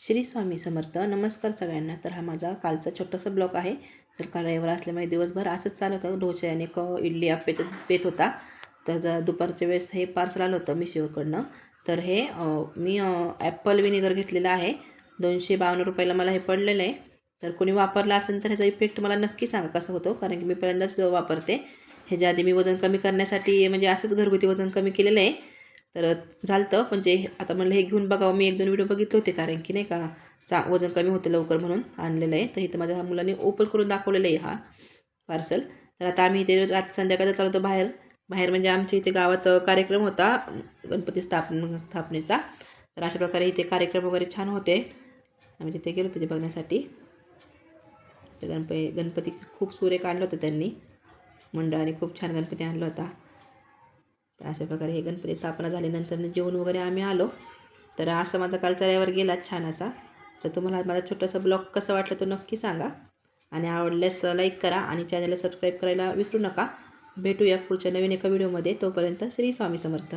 श्री स्वामी समर्थ. नमस्कार सगळ्यांना. तर हा माझा कालचा छोटासा ब्लॉग आहे. तर काल रविवार असल्यामुळे दिवसभर असंच चालू होतं. डोसे आणि इडली आप्पेचाच बेत होता. तर दुपारच्या वेळेस हे पार्सल आलं होतं मिशोकडनं. तर हे मी ॲपल विनेगर घेतलेलं आहे. 252 रुपयाला मला हे पडलेलं आहे. तर कोणी वापरला असेल तर ह्याचा इफेक्ट मला नक्की सांगा कसा होतो, कारण की मी पहिल्यांदाच वापरते. ह्याच्या आधी मी वजन कमी करण्यासाठी म्हणजे असंच घरगुती वजन कमी केलेलं आहे. तर झालं होतं, म्हणजे आता म्हणलं हे घेऊन बघावं. मी 1-2 व्हिडिओ बघितले होते, कारण की नाही का वजन कमी होतं लवकर म्हणून आणलेलं आहे. तर इथं माझ्या मुलांनी ओपन करून दाखवलेलं आहे हा पार्सल. तर आता आम्ही इथे रात्री संध्याकाळचा चालवतो बाहेर बाहेर म्हणजे आमच्या इथे गावात कार्यक्रम होता गणपती स्थापनेचा. तर अशा प्रकारे इथे कार्यक्रम वगैरे छान होते. आम्ही तिथे गेलो तिथे बघण्यासाठी. तर गणपती खूप सुरेख आणलं होतं त्यांनी, मंडळाने खूप छान गणपती आणला होता. तर अशा प्रकारे हे गणपती स्थापना झाल्यानंतर जेवण वगैरे आम्ही आलो. तर असं माझा कालचा रविवार गेला छान असा. तर तुम्हाला माझा छोटासा ब्लॉग कसा वाटला तो नक्की सांगा, आणि आवडल्यास लाईक करा आणि चॅनलला सबस्क्राईब करायला विसरू नका. भेटूया पुढच्या नवीन एका व्हिडिओमध्ये. तोपर्यंत श्री स्वामी समर्थ.